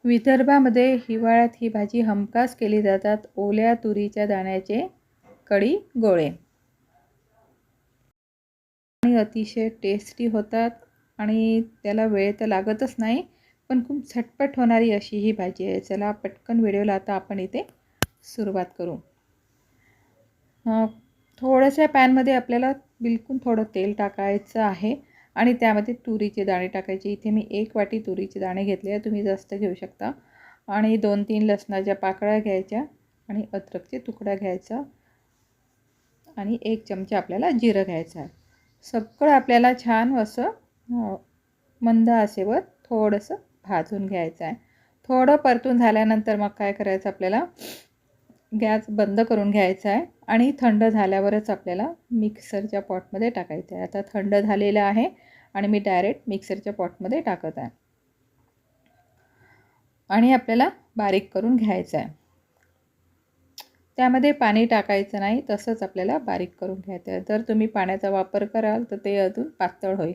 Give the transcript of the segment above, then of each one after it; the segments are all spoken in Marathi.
विदर्भामध्ये हिवाळ्यात ही भाजी हमखास केली जातात. ओल्या तुरीच्या दाण्याचे कढी गोळे आणि अतिशय टेस्टी होतात आणि त्याला वेळ तर लागतच नाही, पण खूप झटपट होणारी अशी ही भाजी आहे. चला पटकन व्हिडिओला आता आपण इथे सुरुवात करू. थोड्याशा पॅनमध्ये आपल्याला बिलकुल थोडं तेल टाकायचं आहे आणि त्यामध्ये तुरीचे दाणे टाकायचे. इथे मी 1 वाटी तुरीचे दाणे घेतले आहे, तुम्ही जास्त घेऊ शकता. आणि 2-3 लसणाच्या पाकळ्या घ्यायच्या आणि अद्रकचे तुकडा घ्यायचा आणि 1 चमचा आपल्याला जिरं घ्यायचं आहे. सगळं आपल्याला छान असं मंद आचेवर थोडंसं भाजून घ्यायचं आहे. थोडं परतून झाल्यानंतर मग काय करायचं, आपल्याला गॅस बंद करून घ्यायचा आहे आणि थंड झाल्यावरच आपल्याला मिक्सरच्या पॉटमध्ये टाकायचं आहे. आता थंड झालेलं आहे आणि मी डायरेक्ट मिक्सरच्या पॉटमध्ये टाकत आहे आणि आपल्याला बारीक करून घ्यायचं आहे. त्यामध्ये पाणी टाकायचं नाही, तसंच आपल्याला बारीक करून घ्यायचं आहे. जर तुम्ही पाण्याचा वापर कराल तर ते अजून पातळ होईल.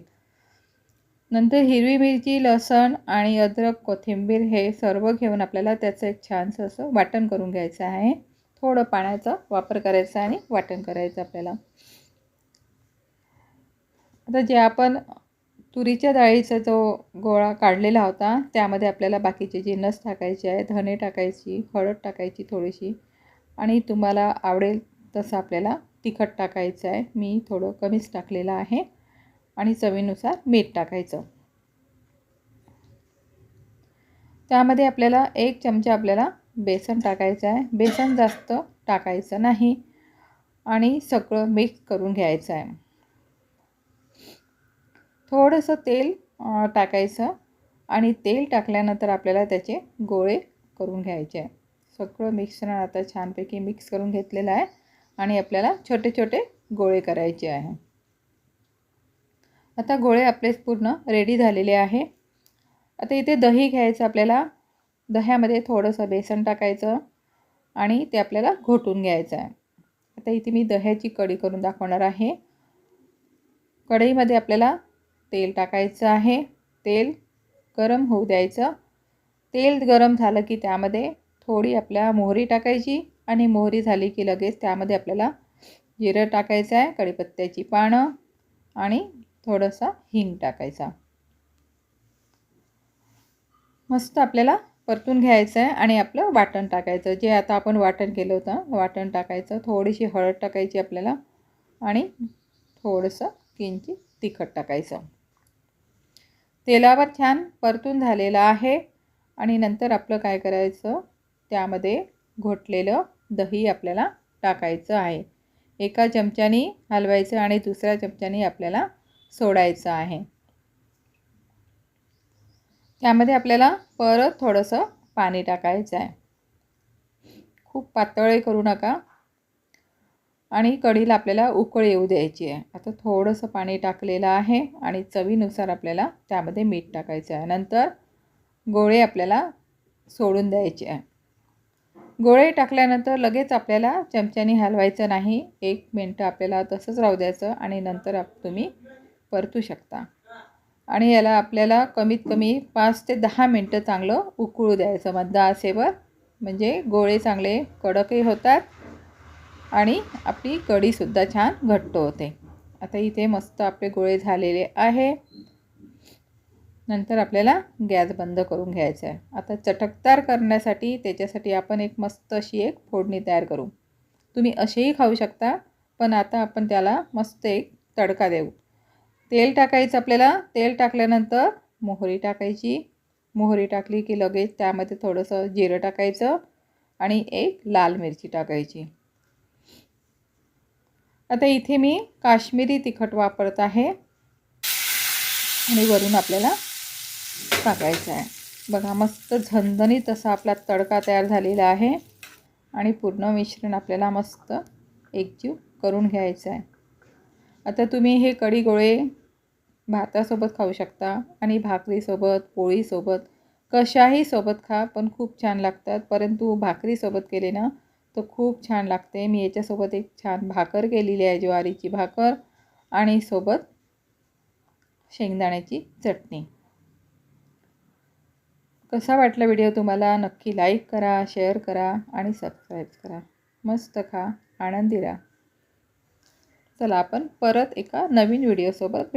नंतर हिरवी मिरची, लसण आणि अद्रक, कोथिंबीर हे सर्व घेऊन आपल्याला त्याचं एक छानसं असं वाटण करून घ्यायचं आहे. थोडं पाण्याचा वापर करायचा आणि वाटण करायचं आपल्याला. आता जे आपण तुरीच्या डाळीचा जो गोळा काढलेला होता त्यामध्ये आपल्याला बाकीचे जिन्नस टाकायचे आहे. धणे टाकायची, हळद टाकायची थोडीशी आणि तुम्हाला आवडेल तसं आपल्याला तिखट टाकायचं आहे. मी थोडं कमीच टाकलेलं आहे आणि चवीनुसार मीठ टाकायचं. त्यामध्ये आपल्याला 1 चमचा आपल्याला बेसन टाकायचं आहे. बेसन जास्त टाकायचं नाही आणि सगळं मिक्स करून घ्यायचं आहे. थोडंसं तेल टाकायचं आणि तेल टाकल्यानंतर आपल्याला त्याचे गोळे करून घ्यायचे आहे. सगळं मिश्रण आता छानपैकी मिक्स करून घेतलेलं आहे आणि आपल्याला छोटे छोटे गोळे करायचे आहे. आता गोळे आपले पूर्ण रेडी झालेले आहे. आता इथे दही घ्यायचं आपल्याला. दह्यामध्ये थोडंसं बेसन टाकायचं आणि ते आपल्याला घोटून घ्यायचं आहे. आता इथे मी दह्याची कढी करून दाखवणार आहे. कढईमध्ये आपल्याला तेल टाकायचं आहे. तेल गरम होऊ द्यायचं. तेल गरम झालं की त्यामध्ये थोडी आपल्या मोहरी टाकायची आणि मोहरी झाली की लगेच त्यामध्ये आपल्याला जिरं टाकायचं आहे, कढीपत्त्याची पानं आणि थोडासा हिंग टाकायचा. मस्त आपल्याला परतून घ्यायचं आहे आणि आपलं वाटण टाकायचं. जे आता आपण वाटण केलं होतं वाटण टाकायचं. थोडीशी हळद टाकायची आपल्याला आणि थोडंसं किंचित तिखट टाकायचं. तेलावर छान परतून झालेलं आहे आणि नंतर आपलं काय करायचं, त्यामध्ये घोटलेलं दही आपल्याला टाकायचं आहे. एका चमच्याने हलवायचं आणि दुसऱ्या चमच्याने आपल्याला सोडायचं आहे. त्यामध्ये आपल्याला परत थोडंसं पाणी टाकायचं आहे. खूप पातळ करू नका आणि कढीला आपल्याला उकळी येऊ द्यायची आहे. आता थोडंसं पाणी टाकलेलं आहे आणि चवीनुसार आपल्याला त्यामध्ये मीठ टाकायचं आहे. नंतर गोळे आपल्याला सोडून द्यायचे आहे. गोळे टाकल्यानंतर लगेच आपल्याला चमच्याने हलवायचं नाही. 1 मिनिट आपल्याला तसंच राहू द्यायचं आणि नंतर तुम्ही परतू शकता. आणि याला आपल्याला कमीत कमी 5 ते 10 मिनिटं चांगलं उकळू द्यायचं मंद आचेवर. म्हणजे गोळे चांगले कडकही होतात आणि आपली कढीसुद्धा छान घट्ट होते. आता इथे मस्त आपले गोळे झालेले आहे. नंतर आपल्याला गॅस बंद करून घ्यायचा आहे. आता चटकदार करण्यासाठी त्याच्यासाठी आपण एक मस्त अशी एक फोडणी तयार करू. तुम्ही असेही खाऊ शकता, पण आता आपण त्याला मस्त एक तडका देऊ. तेल टाकायचं आपल्याला. तेल टाकल्यानंतर मोहरी टाकायची. मोहरी टाकली की लगेच त्यामध्ये थोडंसं जिरं टाकायचं आणि 1 लाल मिरची टाकायची. आता इथे मी काश्मीरी तिखट वापरत आहे आणि वरून आपल्याला टाकायचं आहे. बघा मस्त झणझणीत असा आपला तडका तयार झालेला आहे आणि पूर्ण मिश्रण आपल्याला मस्त एकजीव करून घ्यायचं आहे. आता तुम्ही हे कढी गोळे भातासोबत खाऊ शकता आणि भाकरीसोबत, पोळीसोबत, कशाही सोबत खा, पण खूप छान लागतात. परंतु भाकरीसोबत केले ना तर खूप छान लागते. मी याच्यासोबत एक छान भाकर केलेली आहे, ज्वारीची भाकर आणि सोबत शेंगदाण्याची चटणी. कसा वाटला व्हिडिओ तुम्हाला नक्की लाईक करा, शेअर करा आणि सबस्क्राईब करा. मस्त खा, आनंदी राहा. चला आपण परत एका नवीन व्हिडिओसोबत